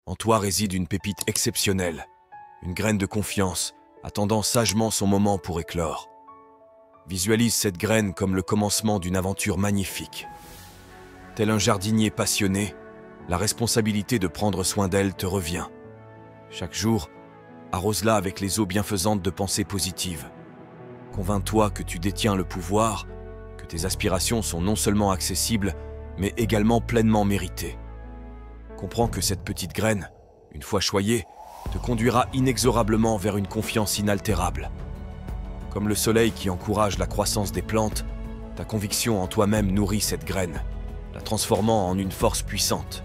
En toi réside une pépite exceptionnelle, une graine de confiance, attendant sagement son moment pour éclore. Visualise cette graine comme le commencement d'une aventure magnifique. Tel un jardinier passionné, la responsabilité de prendre soin d'elle te revient. Chaque jour, arrose-la avec les eaux bienfaisantes de pensées positives. Convainc-toi que tu détiens le pouvoir, que tes aspirations sont non seulement accessibles, mais également pleinement méritées. Comprends que cette petite graine, une fois choyée, te conduira inexorablement vers une confiance inaltérable. Comme le soleil qui encourage la croissance des plantes, ta conviction en toi-même nourrit cette graine, la transformant en une force puissante.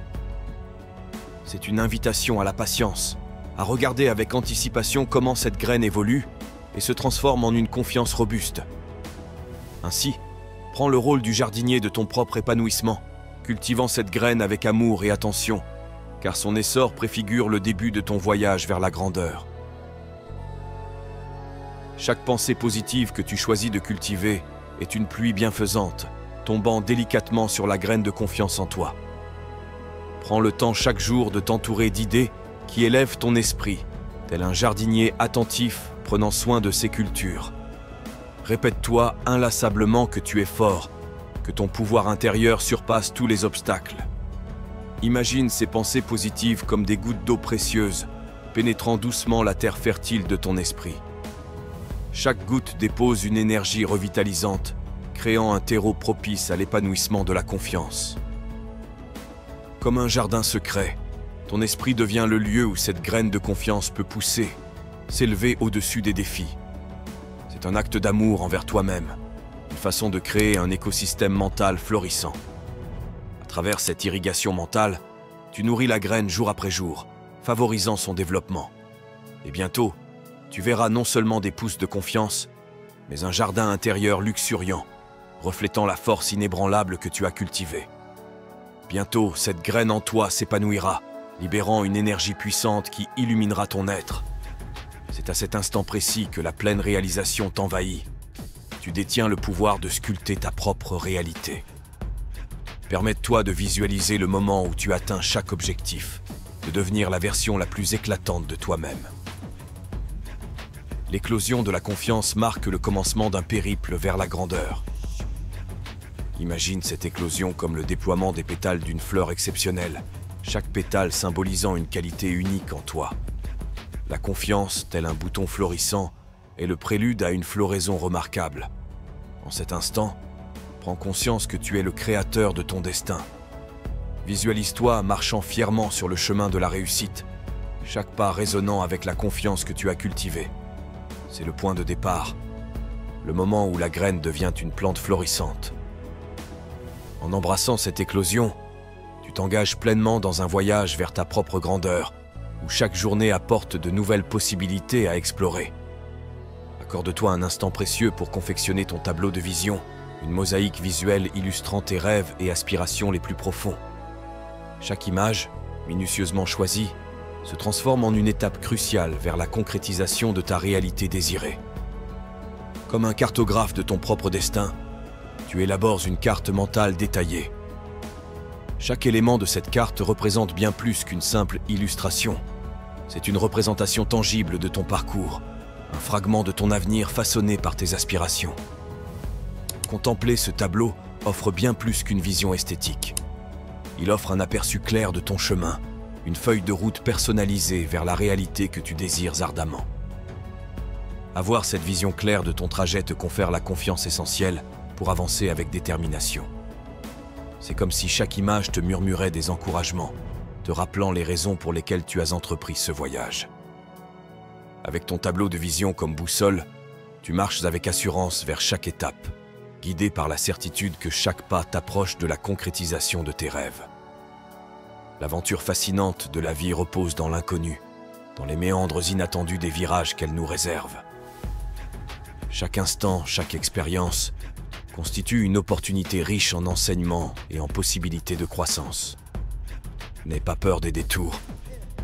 C'est une invitation à la patience, à regarder avec anticipation comment cette graine évolue et se transforme en une confiance robuste. Ainsi, prends le rôle du jardinier de ton propre épanouissement, cultivant cette graine avec amour et attention, car son essor préfigure le début de ton voyage vers la grandeur. Chaque pensée positive que tu choisis de cultiver est une pluie bienfaisante, tombant délicatement sur la graine de confiance en toi. Prends le temps chaque jour de t'entourer d'idées qui élèvent ton esprit, tel un jardinier attentif prenant soin de ses cultures. Répète-toi inlassablement que tu es fort, que ton pouvoir intérieur surpasse tous les obstacles. Imagine ces pensées positives comme des gouttes d'eau précieuses, pénétrant doucement la terre fertile de ton esprit. Chaque goutte dépose une énergie revitalisante, créant un terreau propice à l'épanouissement de la confiance. Comme un jardin secret, ton esprit devient le lieu où cette graine de confiance peut pousser, s'élever au-dessus des défis. C'est un acte d'amour envers toi-même, une façon de créer un écosystème mental florissant. À travers cette irrigation mentale, tu nourris la graine jour après jour, favorisant son développement. Et bientôt, tu verras non seulement des pousses de confiance, mais un jardin intérieur luxuriant, reflétant la force inébranlable que tu as cultivée. Bientôt, cette graine en toi s'épanouira, libérant une énergie puissante qui illuminera ton être. C'est à cet instant précis que la pleine réalisation t'envahit. Tu détiens le pouvoir de sculpter ta propre réalité. Permets-toi de visualiser le moment où tu atteins chaque objectif, de devenir la version la plus éclatante de toi-même. L'éclosion de la confiance marque le commencement d'un périple vers la grandeur. Imagine cette éclosion comme le déploiement des pétales d'une fleur exceptionnelle, chaque pétale symbolisant une qualité unique en toi. La confiance, tel un bouton florissant, est le prélude à une floraison remarquable. En cet instant, prends conscience que tu es le créateur de ton destin. Visualise-toi marchant fièrement sur le chemin de la réussite, chaque pas résonnant avec la confiance que tu as cultivée. C'est le point de départ, le moment où la graine devient une plante florissante. En embrassant cette éclosion, tu t'engages pleinement dans un voyage vers ta propre grandeur, où chaque journée apporte de nouvelles possibilités à explorer. Accorde-toi un instant précieux pour confectionner ton tableau de vision, une mosaïque visuelle illustrant tes rêves et aspirations les plus profonds. Chaque image, minutieusement choisie, se transforme en une étape cruciale vers la concrétisation de ta réalité désirée. Comme un cartographe de ton propre destin, tu élabores une carte mentale détaillée. Chaque élément de cette carte représente bien plus qu'une simple illustration. C'est une représentation tangible de ton parcours, un fragment de ton avenir façonné par tes aspirations. Contempler ce tableau offre bien plus qu'une vision esthétique. Il offre un aperçu clair de ton chemin, une feuille de route personnalisée vers la réalité que tu désires ardemment. Avoir cette vision claire de ton trajet te confère la confiance essentielle pour avancer avec détermination. C'est comme si chaque image te murmurait des encouragements, te rappelant les raisons pour lesquelles tu as entrepris ce voyage. Avec ton tableau de vision comme boussole, tu marches avec assurance vers chaque étape, guidé par la certitude que chaque pas t'approche de la concrétisation de tes rêves. L'aventure fascinante de la vie repose dans l'inconnu, dans les méandres inattendus des virages qu'elle nous réserve. Chaque instant, chaque expérience constitue une opportunité riche en enseignements et en possibilités de croissance. N'aie pas peur des détours,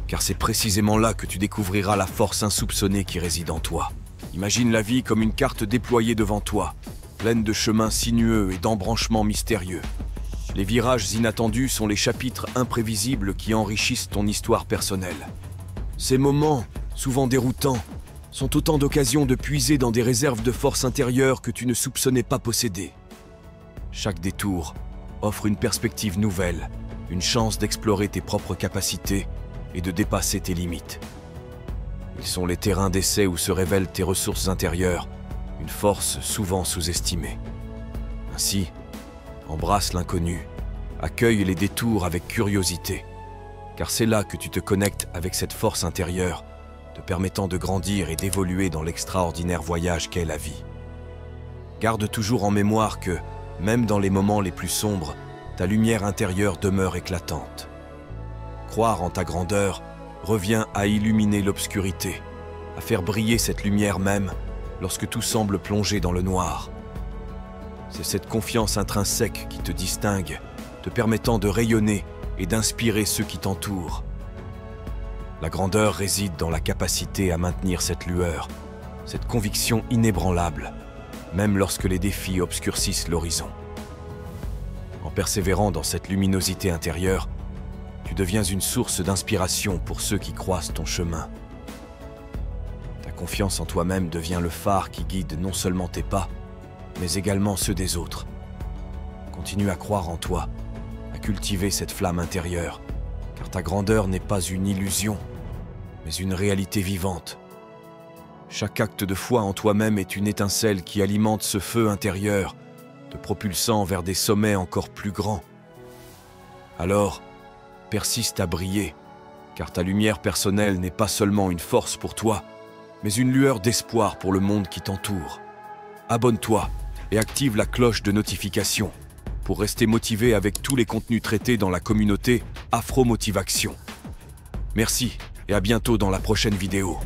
car c'est précisément là que tu découvriras la force insoupçonnée qui réside en toi. Imagine la vie comme une carte déployée devant toi, pleine de chemins sinueux et d'embranchements mystérieux. Les virages inattendus sont les chapitres imprévisibles qui enrichissent ton histoire personnelle. Ces moments, souvent déroutants, sont autant d'occasions de puiser dans des réserves de force intérieure que tu ne soupçonnais pas posséder. Chaque détour offre une perspective nouvelle, une chance d'explorer tes propres capacités et de dépasser tes limites. Ils sont les terrains d'essai où se révèlent tes ressources intérieures, une force souvent sous-estimée. Ainsi, embrasse l'inconnu, accueille les détours avec curiosité, car c'est là que tu te connectes avec cette force intérieure, te permettant de grandir et d'évoluer dans l'extraordinaire voyage qu'est la vie. Garde toujours en mémoire que, même dans les moments les plus sombres, ta lumière intérieure demeure éclatante. Croire en ta grandeur revient à illuminer l'obscurité, à faire briller cette lumière même lorsque tout semble plongé dans le noir. C'est cette confiance intrinsèque qui te distingue, te permettant de rayonner et d'inspirer ceux qui t'entourent. La grandeur réside dans la capacité à maintenir cette lueur, cette conviction inébranlable, même lorsque les défis obscurcissent l'horizon. En persévérant dans cette luminosité intérieure, tu deviens une source d'inspiration pour ceux qui croisent ton chemin. Ta confiance en toi-même devient le phare qui guide non seulement tes pas, mais également ceux des autres. Continue à croire en toi, à cultiver cette flamme intérieure, car ta grandeur n'est pas une illusion, mais une réalité vivante. Chaque acte de foi en toi-même est une étincelle qui alimente ce feu intérieur, te propulsant vers des sommets encore plus grands. Alors, persiste à briller, car ta lumière personnelle n'est pas seulement une force pour toi, mais une lueur d'espoir pour le monde qui t'entoure. Abonne-toi et active la cloche de notification pour rester motivé avec tous les contenus traités dans la communauté Afro Motivation. Merci et à bientôt dans la prochaine vidéo.